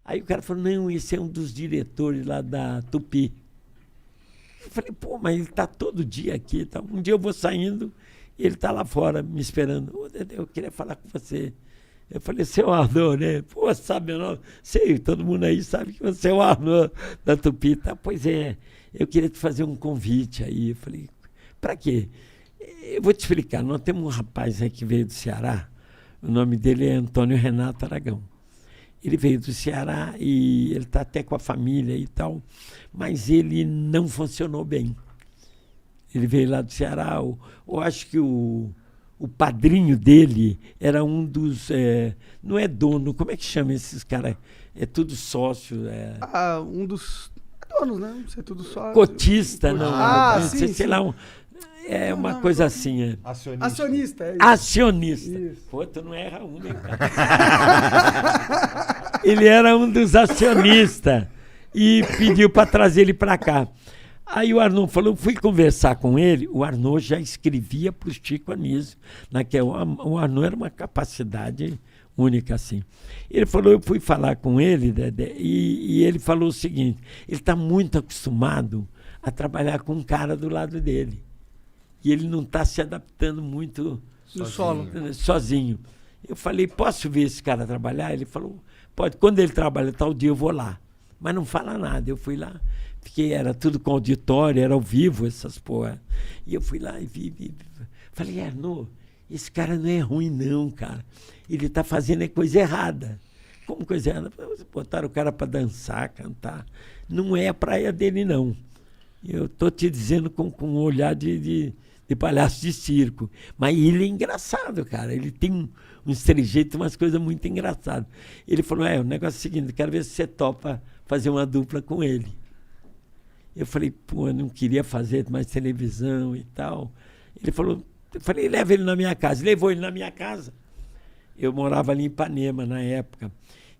Aí o cara falou, não, esse é um dos diretores lá da Tupi. Eu falei, pô, mas ele está todo dia aqui. Tá? Um dia eu vou saindo e ele está lá fora me esperando. Ô, Dedé, eu queria falar com você. Eu falei, seu Arnaud, né? Pô, sabe meu nome? Sei, todo mundo aí sabe que você é o Arnaud da Tupi. Tá? Pois é, eu queria te fazer um convite aí. Eu falei, para quê? Eu vou te explicar. Nós temos um rapaz aí que veio do Ceará. O nome dele é Antônio Renato Aragão. Ele veio do Ceará e ele está até com a família e tal, mas ele não funcionou bem. Ele veio lá do Ceará, eu acho que o padrinho dele era um dos... não é dono, como é que chama esses caras? É tudo sócio. Um dos donos, né? Não sei, tudo sócio. Cotista, não. Sim, sei lá, uma coisa assim. Acionista. É isso. Acionista. Isso. Pô, tu não erra um, hein, cara? Ele era um dos acionistas e pediu para trazer ele para cá. Aí o Arnaud falou, fui conversar com ele, o Arnaud já escrevia para o Chico Anísio. O Arnaud era uma capacidade única, assim. Ele falou, eu fui falar com ele, Dedé, e ele falou o seguinte, ele está muito acostumado a trabalhar com um cara do lado dele. E ele não está se adaptando muito sozinho. Eu falei, posso ver esse cara trabalhar? Ele falou, pode. Quando ele trabalha tal dia, eu vou lá. Mas não fala nada. Eu fui lá, era tudo com auditório, era ao vivo, essas porra. E eu fui lá e vi. Falei, Arnaud, esse cara não é ruim não, cara. Ele está fazendo coisa errada. Como coisa errada? Botaram o cara para dançar, cantar. Não é a praia dele, não. Eu estou te dizendo com um olhar de palhaço de circo. Mas ele é engraçado, cara. Ele tem uns trejeitos, umas coisas muito engraçadas. Ele falou, o negócio é o seguinte, quero ver se você topa fazer uma dupla com ele. Eu falei, pô, eu não queria fazer mais televisão e tal. Ele falou, eu falei, leva ele na minha casa. Levou ele na minha casa. Eu morava ali em Ipanema, na época.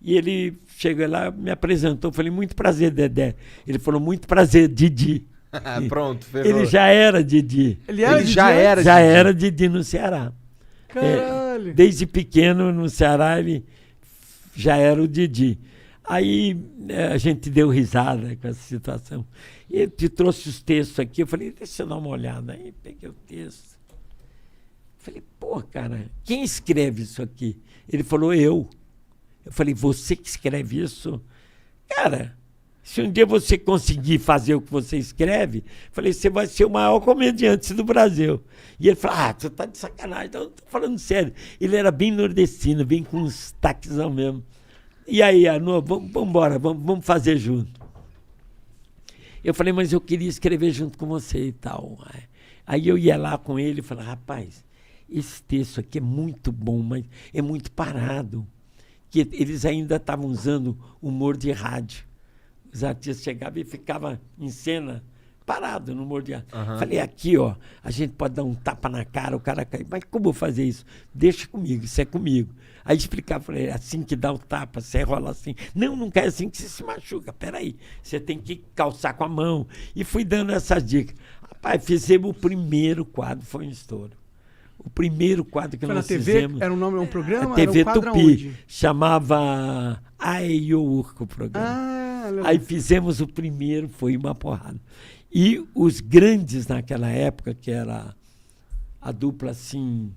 E ele chegou lá, me apresentou. Eu falei, muito prazer, Dedé. Ele falou, muito prazer, Didi. Pronto, ferrou. Ele já era Didi. Ele já era Didi no Ceará. Caralho. Desde pequeno no Ceará ele já era o Didi. Aí a gente deu risada com essa situação. E ele te trouxe os textos aqui. Eu falei, deixa eu dar uma olhada. Aí peguei o texto. Falei, pô, cara, quem escreve isso aqui? Ele falou, eu. Eu falei, você que escreve isso? Cara, se um dia você conseguir fazer o que você escreve, falei, você vai ser o maior comediante do Brasil. E ele falou, você tá de sacanagem. Então, eu tô falando sério. Ele era bem nordestino, bem com uns taquezão mesmo. E aí, Arnaud, vamos embora, vamos fazer junto. Eu falei, mas eu queria escrever junto com você e tal. Aí eu ia lá com ele e falava, rapaz, esse texto aqui é muito bom, mas é muito parado. Que eles ainda estavam usando humor de rádio. Os artistas chegavam e ficavam em cena parado no humor de rádio. Falei, aqui, ó, a gente pode dar um tapa na cara, o cara cai. Mas como eu vou fazer isso? Deixa comigo, isso é comigo. Aí explicava, falei, assim que dá o tapa, você rola assim. Não cai assim que você se machuca. Peraí, você tem que calçar com a mão. E fui dando essas dicas. Rapaz, fizemos o primeiro quadro, foi um estouro. O primeiro quadro que nós fizemos... Era um nome, um programa? A TV era um Tupi. onde? Chamava Aiurco o programa. Aí fizemos o primeiro, foi uma porrada. E os grandes naquela época, que era a dupla assim,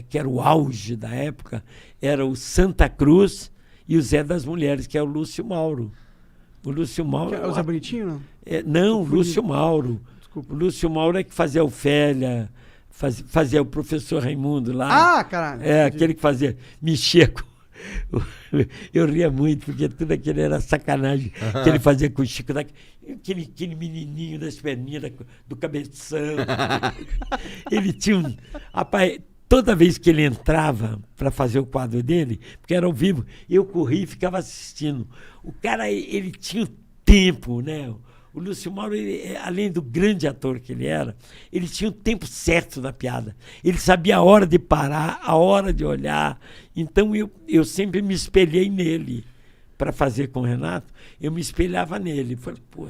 que era o auge da época, era o Santa Cruz e o Zé das Mulheres, que é o Lúcio Mauro. O Lúcio Mauro... O Zé Bonitinho, não? Não, o Lúcio Mauro. Desculpa. O Lúcio Mauro é que fazia Ofélia, fazia o professor Raimundo lá. Caralho. Aquele que fazia, mexia com... Eu ria muito, porque tudo aquilo era sacanagem que ele fazia com o Chico, aquele menininho das perninhas, do cabeção. Ele tinha um... Rapaz, toda vez que ele entrava para fazer o quadro dele, porque era ao vivo, eu corria e ficava assistindo. O cara, ele tinha o tempo, né? O Lúcio Mauro, além do grande ator que ele era, ele tinha o tempo certo da piada. Ele sabia a hora de parar, a hora de olhar. Então, eu sempre me espelhei nele. Para fazer com o Renato, eu me espelhava nele. Falei, pô,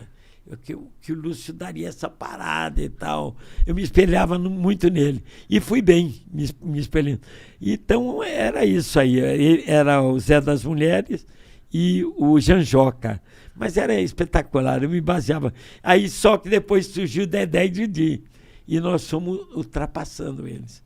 que o Lúcio daria essa parada e tal. Eu me espelhava muito nele. E fui bem, me espelhando. Então, era isso aí. Era o Zé das Mulheres e o Janjoca. Mas era espetacular, eu me baseava. Aí só que depois surgiu Dedé e Didi. E nós fomos ultrapassando eles.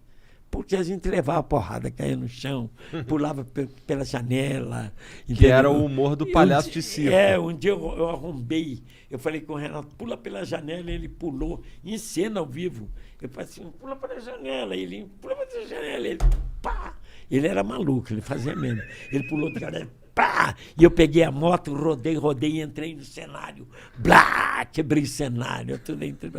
Porque a gente levava porrada, caía no chão, pulava pela janela. Que era o humor do palhaço de circo. Um dia eu arrombei. Eu falei com o Renato, pula pela janela, ele pulou, em cena ao vivo. Eu falei assim, pula pela janela. Ele pula pela janela, ele pá! Ele era maluco, ele fazia mesmo. Ele pulou de janela, pá! E eu peguei a moto, rodei e entrei no cenário. Blá! Quebrei o cenário. Tudo entrei.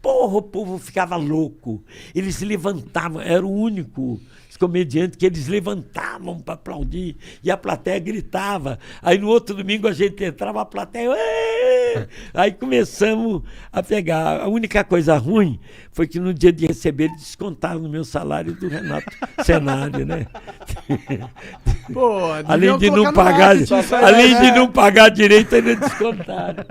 Porra, o povo ficava louco. Eles se levantavam, era o único comediante que eles levantavam para aplaudir e a plateia gritava. Aí no outro domingo a gente entrava, a plateia... Êêê! Aí começamos a pegar. A única coisa ruim foi que no dia de receber eles descontaram no meu salário do Renato Cenário, né? Pô, além de deviam não colocar no pagar, marketing isso aí, além né? de não pagar direito, ainda descontaram.